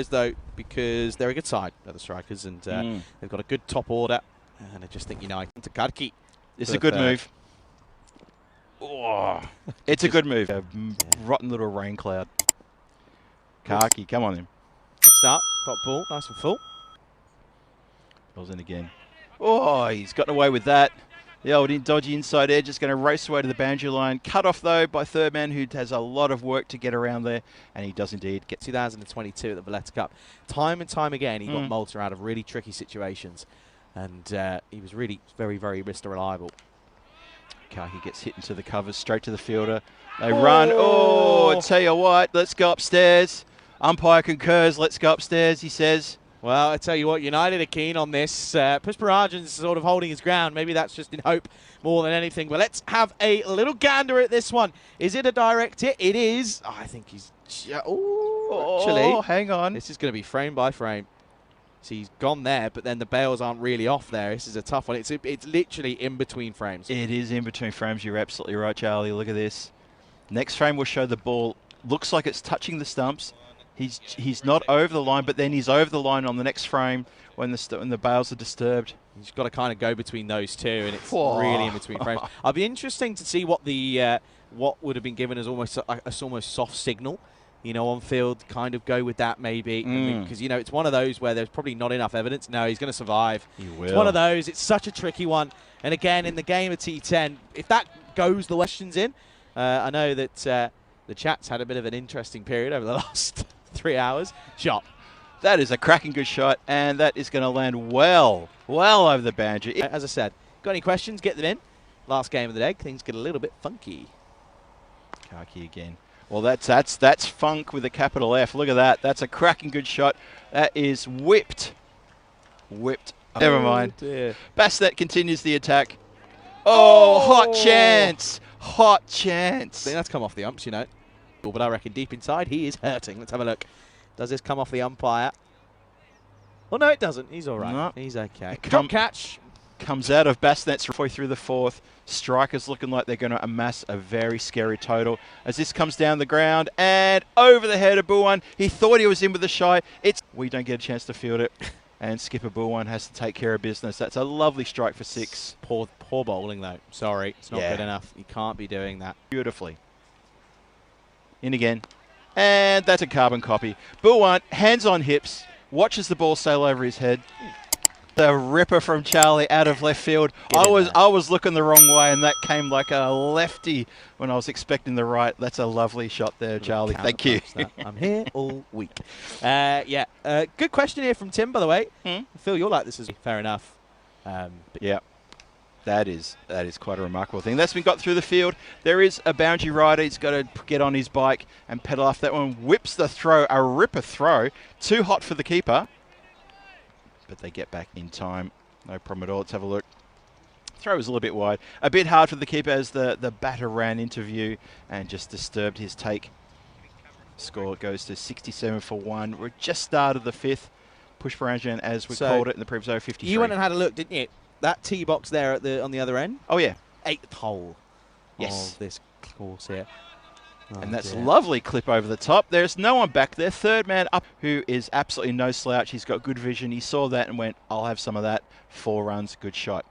though, because they're a good side, the Strikers, and they've got a good top order, and I just think United to Karki. It's a good move. Oh, it's a good move. A rotten little rain cloud. Karki, come on him. Good start. Top ball, nice and full. Goes in again. Oh, he's gotten away with that. The old dodgy inside edge is going to race away to the boundary line. Cut off, though, by third man, who has a lot of work to get around there. And he does indeed get 2022 at the Valletta Cup. Time and time again, he got Malta out of really tricky situations. And he was really very, very Mr. Reliable. Karki gets hit into the covers, straight to the fielder. They run. Oh, I tell you what, let's go upstairs. Umpire concurs, let's go upstairs, he says. Well, I tell you what, United are keen on this. Pushparajan's sort of holding his ground. Maybe that's just in hope more than anything. But let's have a little gander at this one. Is it a direct hit? It is. Oh, I think he's... actually, hang on. This is going to be frame by frame. So he's gone there, but then the bails aren't really off there. This is a tough one. It's literally in between frames. It is in between frames. You're absolutely right, Charlie. Look at this. Next frame will show the ball. Looks like it's touching the stumps. He's not over the line, but then he's over the line on the next frame when the bails are disturbed. He's got to kind of go between those two, and it's really in between frames. I'll be interesting to see what the what would have been given as almost a soft signal, on field. Kind of go with that maybe, because it's one of those where there's probably not enough evidence. No, he's going to survive. He will. It's one of those. It's such a tricky one, and again in the game of T10, if that goes the questions in, I know that the chat's had a bit of an interesting period over the last 3 hours. Shot. That is a cracking good shot, and that is going to land well over the boundary. As I said, got any questions, get them in. Last game of the day, things get a little bit funky. Karki again. Well, that's funk with a capital F. Look at that. That's a cracking good shot. That is whipped. Never mind. Dear. Basnet continues the attack. Oh, hot chance. Hot chance. I think that's come off the umps, But I reckon deep inside, he is hurting. Let's have a look. Does this come off the umpire? Oh, no, it doesn't. He's all right. No. He's okay. Drop catch. Comes out of Basnet's halfway through the fourth. Strikers looking like they're going to amass a very scary total as this comes down the ground and over the head of Buwan. He thought he was in with the shy. We don't get a chance to field it. And skipper Buwan has to take care of business. That's a lovely strike for 6. Poor bowling, though. Sorry. It's not good enough. You can't be doing that. Beautifully. In again. And that's a carbon copy. Buwan, hands on hips, watches the ball sail over his head. The ripper from Charlie out of left field. I was looking the wrong way, and that came like a lefty when I was expecting the right. That's a lovely shot there, Charlie. Thank you. I'm here all week. Good question here from Tim, by the way. Phil, you're like this is fair enough. Yeah. That is quite a remarkable thing. That's been got through the field. There is a boundary rider. He's got to get on his bike and pedal off that one. Whips the throw, a ripper throw. Too hot for the keeper. But they get back in time. No problem at all. Let's have a look. Throw was a little bit wide. A bit hard for the keeper as the batter ran into view and just disturbed his take. Score goes to 67 for 1. We're just started the 5th. Pushparajan, as we called it in the previous over 53. You went and had a look, didn't you? That tee box there on the other end. Oh, yeah. 8th hole of this course here. And that's a lovely clip over the top. There's no one back there. Third man up, who is absolutely no slouch. He's got good vision. He saw that and went, I'll have some of that. 4 runs, good shot.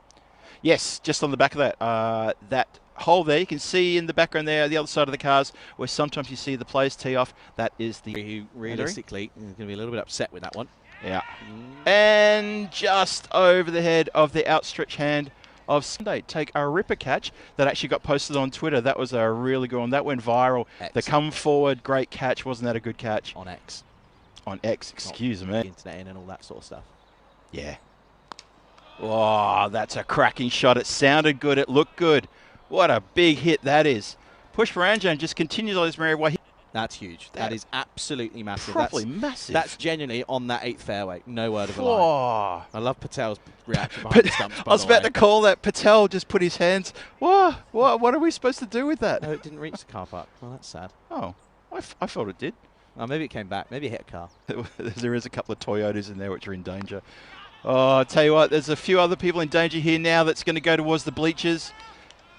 Yes, just on the back of that. That hole there, you can see in the background there, the other side of the cars, where sometimes you see the players tee off. That is the... Who realistically is going to be a little bit upset with that one. Yeah. And just over the head of the outstretched hand of Sunday. Take a ripper catch that actually got posted on Twitter. That was a really good one. That went viral. The come forward, great catch. Wasn't that a good catch? On X. On X, excuse me. Internet in and all that sort of stuff. Yeah. Oh, that's a cracking shot. It sounded good. It looked good. What a big hit that is. Pushparanjan just continues on his merry way. That's huge. That is absolutely massive. Properly massive. That's genuinely on that 8th fairway. No word of a lie. I love Patel's reaction behind the stumps. I was about to call that. Patel just put his hands. What are we supposed to do with that? No, it didn't reach the car park. Well, that's sad. Oh, I thought it did. Oh, maybe it came back. Maybe it hit a car. There is a couple of Toyotas in there which are in danger. Oh, I'll tell you what, there's a few other people in danger here now that's going to go towards the bleachers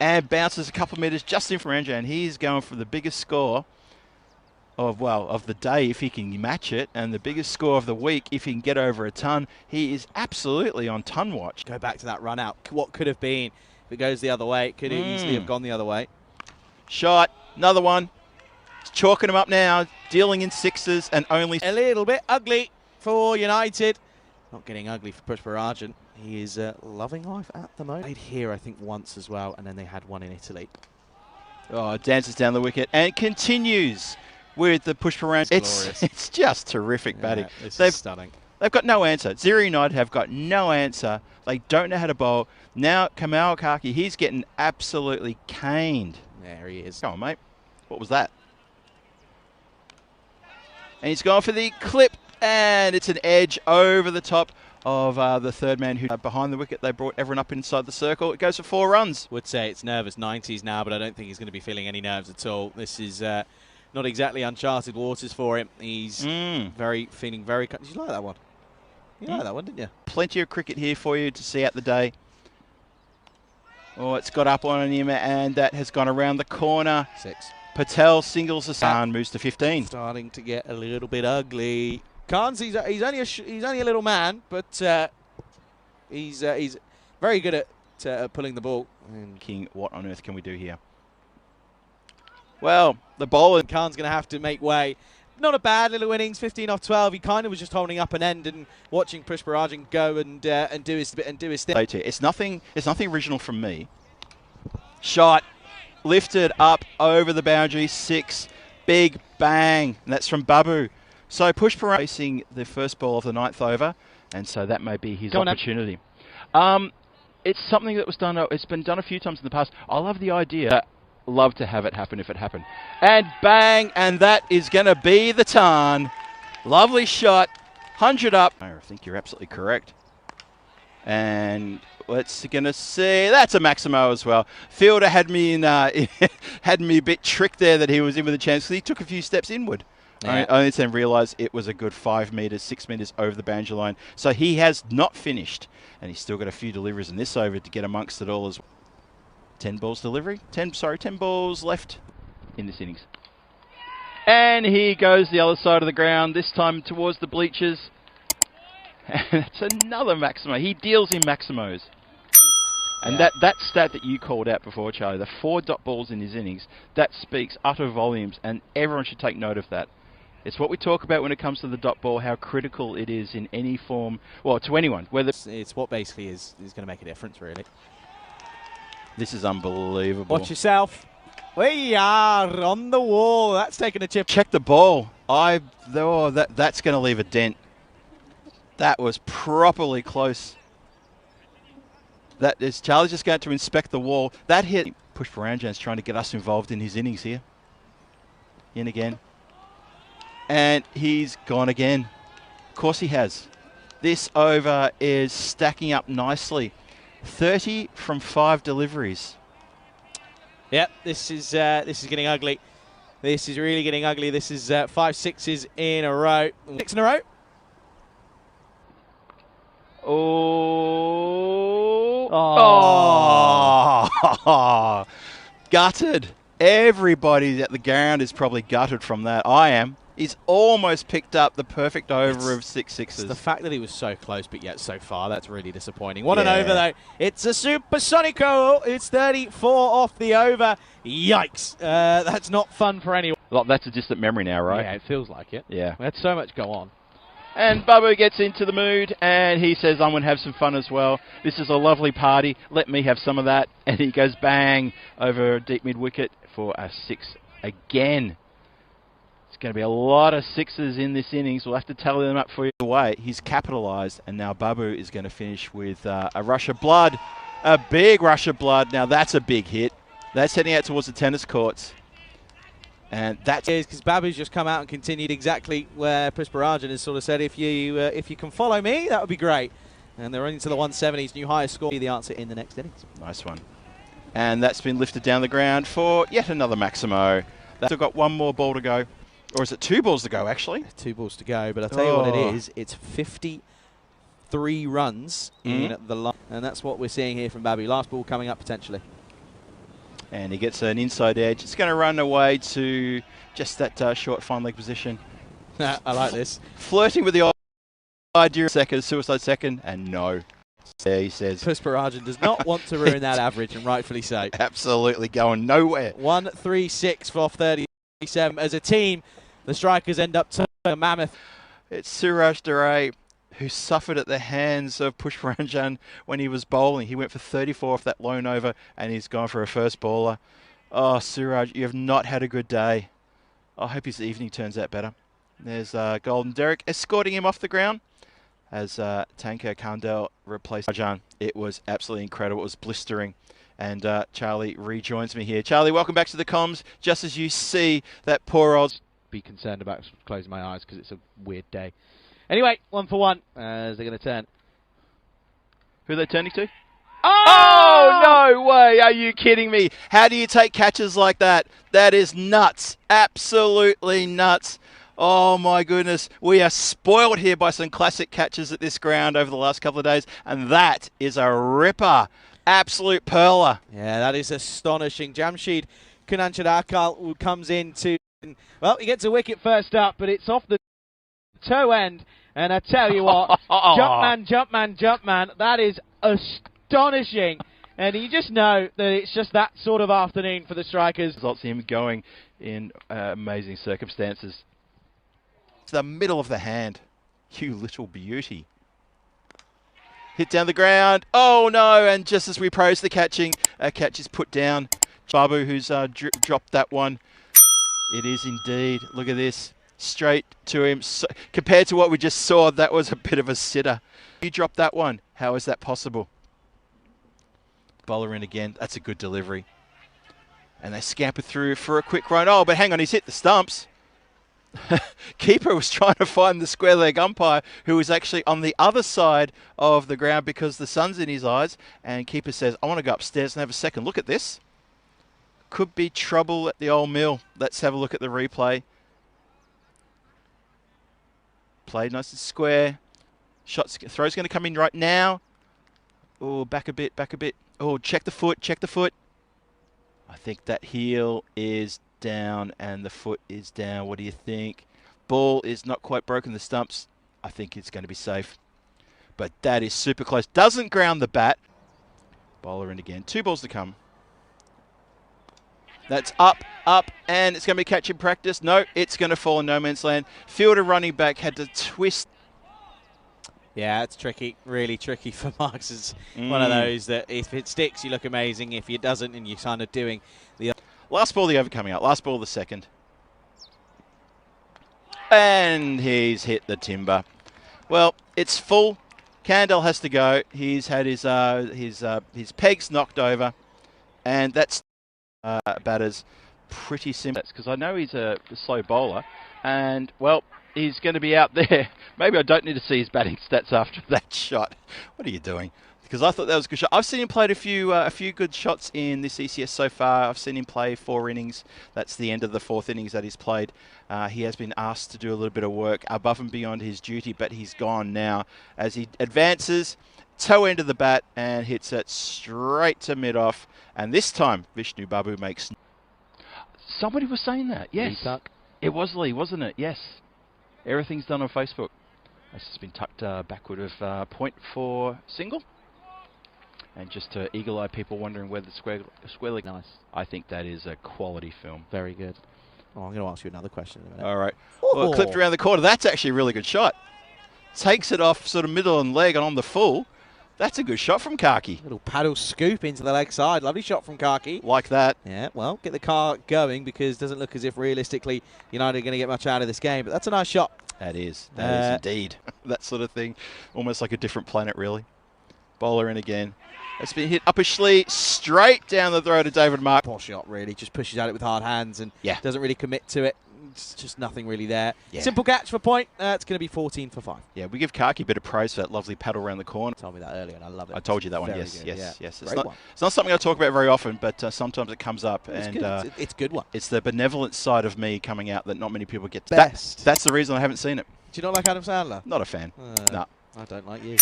and bounces a couple of metres just in from Ranjan. He's going for the biggest score. of the day if he can match it, and the biggest score of the week if he can get over a ton. He is absolutely on ton watch. Go back to that run out. What could have been if it goes the other way? It could easily have gone the other way. Shot, another one. He's chalking him up now, dealing in sixes and only a little bit ugly for United. Not getting ugly for Pushparajan. He is loving life at the moment. Played here, I think, once as well, and then they had one in Italy. Oh, dances down the wicket and continues with the Pushparajan. It's just terrific batting. This is stunning. They've got no answer. Zero United have got no answer. They don't know how to bowl. Now Kamal Kaki, he's getting absolutely caned. There he is. Come on, mate. What was that? And he's gone for the clip, and it's an edge over the top of the third man who behind the wicket. They brought everyone up inside the circle. It goes for 4 runs. Would say it's nervous 90s now, but I don't think he's going to be feeling any nerves at all. This is not exactly uncharted waters for him. He's feeling very. Did you like that one? You like that one, didn't you? Plenty of cricket here for you to see out the day. Oh, it's got up on him, and that has gone around the corner. 6. Patel singles the sun, moves to 15. Starting to get a little bit ugly. Carnes, he's only a little man, but he's very good at pulling the ball. And King, what on earth can we do here? Well, the bowler. Khan's going to have to make way. Not a bad little innings, 15 off 12. He kind of was just holding up an end and watching Pushparajan go and do his thing. It's nothing original from me. Shot, lifted up over the boundary, 6, big bang, and that's from Babu. So Pushparajan facing the first ball of the 9th over, and so that may be his opportunity. It's something that was done. It's been done a few times in the past. I love the idea. Love to have it happen if it happened. And bang, and that is going to be the ton. Lovely shot, 100 up. I think you're absolutely correct. And let's going to see, that's a Maximo as well. Fielder had me in, had me a bit tricked there that he was in with a chance because he took a few steps inward. Yeah. Only then realised it was a good 5 metres, 6 metres over the boundary line. So he has not finished, and he's still got a few deliveries in this over to get amongst it all as well. 10 balls delivery. 10 balls left in this innings. And he goes the other side of the ground, this time towards the bleachers. And it's another Maximo. He deals in Maximos. And that stat that you called out before, Charlie, the 4 dot balls in his innings, that speaks utter volumes, and everyone should take note of that. It's what we talk about when it comes to the dot ball, how critical it is in any form, well, to anyone. Whether it's what basically is going to make a difference, really. This is unbelievable. Watch yourself. We are on the wall. That's taking a chip. Check the ball. That's going to leave a dent. That was properly close. That is Charlie's just going to inspect the wall. That hit. Pushparajan's trying to get us involved in his innings here. In again. And he's gone again. Of course he has. This over is stacking up nicely. 30 from 5 deliveries. Yep, this is getting ugly. This is really getting ugly. This is 5 sixes in a row. 6 in a row. Oh. Gutted. Everybody at the ground is probably gutted from that. I am. He's almost picked up the perfect over of 6 sixes. It's the fact that he was so close, but yet so far, that's really disappointing. What an over, though. It's a Supersonico. It's 34 off the over. Yikes. That's not fun for anyone. Well, that's a distant memory now, right? Yeah, it feels like it. Yeah. We had so much go on. And Babu gets into the mood, and he says, I'm going to have some fun as well. This is a lovely party. Let me have some of that. And he goes bang over deep mid-wicket for a 6 again. It's going to be a lot of 6s in this innings. We'll have to tally them up for you. Away, he's capitalised, and now Babu is going to finish with a rush of blood. A big rush of blood. Now, that's a big hit. That's heading out towards the tennis courts. And that's because Babu's just come out and continued exactly where Pushparajan has sort of said, if you can follow me, that would be great. And they're running to the 170s, new highest score. Be the answer in the next innings. Nice one. And that's been lifted down the ground for yet another Maximo. They've still got 1 more ball to go. Or is it 2 balls to go, actually? 2 balls to go, but I'll tell you what it is. It's 53 runs in the line, and that's what we're seeing here from Babu. Last ball coming up, potentially. And he gets an inside edge. It's going to run away to just that short fine leg position. I like this. Flirting with the idea of second, suicide second, and no. There he says. Pusparajan does not want to ruin that average, and rightfully so. Absolutely going nowhere. 1-3-6 for 37. As a team, the Strikers end up turning a mammoth. It's Suraj Duray, who suffered at the hands of Pusparajan when he was bowling. He went for 34 off that lone over, and he's gone for a first baller. Oh, Suraj, you have not had a good day. I hope his evening turns out better. There's Golden Derek escorting him off the ground as Tanker Kandel replaced Rajan. It was absolutely incredible. It was blistering. And Charlie rejoins me here. Charlie, welcome back to the comms. Just as you see that poor old... Be concerned about closing my eyes because it's a weird day. Anyway, 1 for 1 as they're going to turn. Who are they turning to? Oh, no way. Are you kidding me? How do you take catches like that? That is nuts. Absolutely nuts. Oh, my goodness. We are spoiled here by some classic catches at this ground over the last couple of days, and that is a ripper. Absolute perler. Yeah, that is astonishing. Jamshid Kunanchadakal comes in to... Well, he gets a wicket first up, but it's off the toe end. And I tell you what, Jumpman, that is astonishing. And you just know that it's just that sort of afternoon for the Strikers. Results in him going in amazing circumstances. It's the middle of the hand. You little beauty. Hit down the ground. Oh, no. And just as we praise the catching, a catch is put down. Babu, who's dropped that one. It is indeed. Look at this. Straight to him. So, compared to what we just saw, that was a bit of a sitter. You dropped that one. How is that possible? Bowler in again. That's a good delivery. And they scamper through for a quick run. Oh, but hang on. He's hit the stumps. Keeper was trying to find the square leg umpire, who was actually on the other side of the ground because the sun's in his eyes. And keeper says, I want to go upstairs and have a second look at this. Could be trouble at the old mill. Let's have a look at the replay. Played nice and square. Throw's going to come in right now. Oh, back a bit. Oh, check the foot. I think that heel is down and the foot is down. What do you think? Ball is not quite broken the stumps. I think it's going to be safe. But that is super close. Doesn't ground the bat. Bowler in again. 2 balls to come. That's up, and it's going to be catch in practice. No, it's going to fall in no man's land. Fielder running back had to twist. Yeah, it's tricky, really tricky for Marks. It's one of those that if it sticks, you look amazing. If it doesn't, and you're kind of doing the... Last ball of the over coming out. Last ball of the second. And he's hit the timber. Well, it's full. Kandel has to go. He's had his pegs knocked over, and that's... batters pretty simple because I know he's a slow bowler and well he's going to be out there. Maybe I don't need to see his batting stats after that shot. What are you doing? Because I thought that was a good shot. I've seen him play a few good shots in this ECS so far. I've seen him play 4 innings. That's the end of the 4th innings that he's played. He has been asked to do a little bit of work above and beyond his duty, but he's gone now as he advances. Toe end of the bat and hits it straight to mid-off. And this time, Vishnu Babu makes... Somebody was saying that, yes. It was Lee, wasn't it? Yes. Everything's done on Facebook. It's just been tucked backward of point for single. And just to eagle-eye people wondering where the square leg... Nice. I think that is a quality film. Very good. Oh, I'm going to ask you another question in a minute. All right. Well, it clipped around the corner. That's actually a really good shot. Takes it off sort of middle and leg and on the full. That's a good shot from Kaki. Little paddle scoop into the leg side. Lovely shot from Kaki. Like that. Yeah, well, get the car going because it doesn't look as if realistically United are going to get much out of this game. But that's a nice shot. That is. That is indeed. That sort of thing. Almost like a different planet, really. Bowler in again. It's been hit uppishly straight down the throat of David Mark. Poor shot, really. Just pushes at it with hard hands and doesn't really commit to it. It's just nothing really there. Yeah. Simple catch for point. It's going to be 14 for 5. Yeah, we give Kaki a bit of praise for that lovely paddle around the corner. You told me that earlier, and I love it. I told you that one. Very yes, good. yes, Yeah. yes. It's not something I talk about very often, but sometimes it comes up, it's and good. It's a good one. It's the benevolent side of me coming out that not many people get. Best. That's the reason I haven't seen it. Do you not like Adam Sandler? Not a fan. No. I don't like you.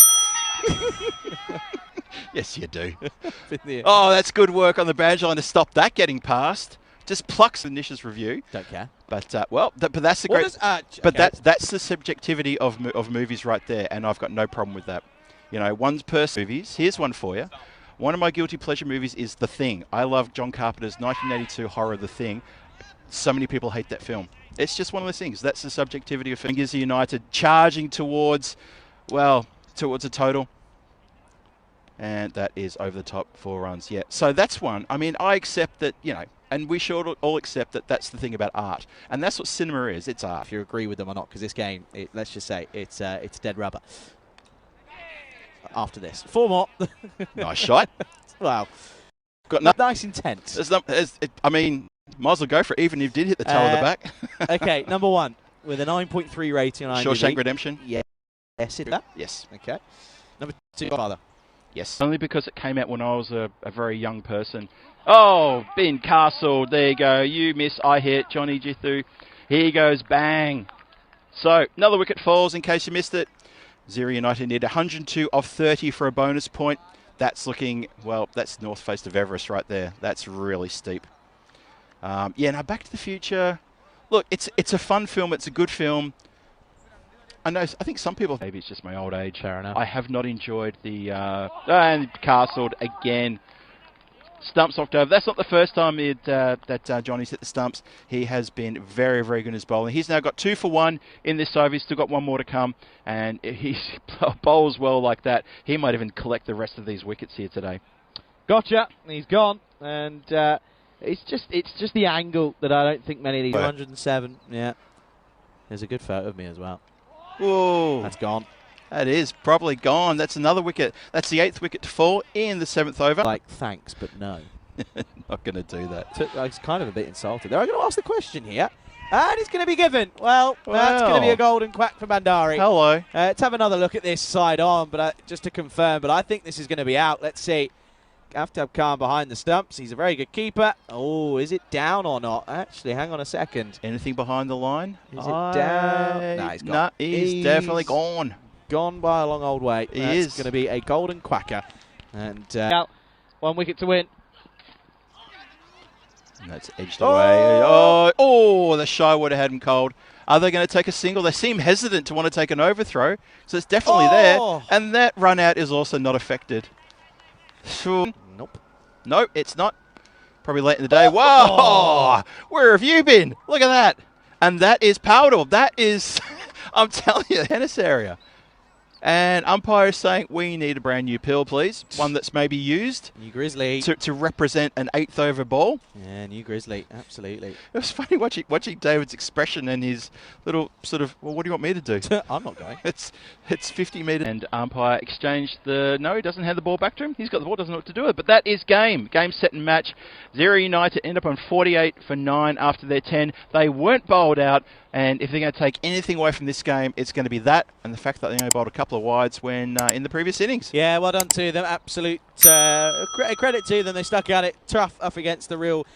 Yes, you do. Oh, that's good work on the boundary line to stop that getting past. Just plucks the Nish's review. Don't care. But but that's the great. But okay. that's the subjectivity of movies right there, and I've got no problem with that. You know, one's person movies. Here's one for you. One of my guilty pleasure movies is The Thing. I love John Carpenter's 1982 horror The Thing. So many people hate that film. It's just one of those things. That's the subjectivity of Fingers United charging towards a total. And that is over the top 4 runs. Yeah. So that's one. I mean, I accept that, you know, and we should all accept that that's the thing about art. And that's what cinema is. It's art. If you agree with them or not, because this game, let's just say, it's dead rubber. After this. 4 more. Nice shot. Wow. Got nice intent. I mean, might as well go for it, even if you did hit the toe of the back. Okay, number 1, with a 9.3 rating on IMDb. Shawshank Redemption? Yeah. Yes, it does. Yes. Okay. Number 2, Father. Yes. Only because it came out when I was a very young person. Oh, been castled. There you go. You miss, I hit. Johnny Jithu. Here he goes. Bang. So, another wicket falls in case you missed it. Zero United need 102 of 30 for a bonus point. That's looking, well, that's north face of Everest right there. That's really steep. Yeah, now Back to the Future. Look, it's a fun film. It's a good film. I think some people... Maybe it's just my old age. Fair enough. I have not enjoyed the... and castled again. Stumps knocked over. That's not the first time that Johnny's hit the stumps. He has been very, very good in his bowling. He's now got 2 for 1 in this over. He's still got 1 more to come. And if he bowls well like that, he might even collect the rest of these wickets here today. Gotcha. He's gone. And it's just the angle that I don't think many of these... 107. Yeah. There's a good photo of me as well. Whoa. That's gone. That is probably gone. That's another wicket. That's the 8th wicket to fall in the 7th over. Like, thanks, but no. Not going to do that. I was kind of a bit insulted. They're going to ask the question here. And it's going to be given. Well, that's going to be a golden quack for Bandari. Hello. Let's have another look at this side on, but just to confirm. But I think this is going to be out. Let's see. Aftab Khan behind the stumps. He's a very good keeper. Oh, is it down or not? Actually, hang on a second. Anything behind the line? Is it down? No, he's gone. No, he's definitely gone. Gone by a long old way. He That's is going to be a golden quacker. And 1 wicket to win. And that's edged away. Oh, the shy would have had him cold. Are they going to take a single? They seem hesitant to want to take an overthrow. So it's definitely there. And that run out is also not affected. Nope. Nope, it's not. Probably late in the day. Whoa! Where have you been? Look at that. And that is palatable. That is, I'm telling you, tennis area. And umpire is saying, we need a brand new pill, please. One that's maybe used. New Grizzly. To represent an 8th over ball. Yeah, new Grizzly. Absolutely. It was funny watching David's expression and his little sort of, well, what do you want me to do? I'm not going. It's 50 metres. And umpire exchanged no, he doesn't hand the ball back to him. He's got the ball, doesn't know what to do with it. But that is game. Game, set and match. Zero United end up on 48 for 9 after their 10. They weren't bowled out. And if they're going to take anything away from this game, it's going to be that and the fact that they only bowled a couple of wides when in the previous innings. Yeah, well done to them. Absolute credit to them. They stuck at it tough up against the real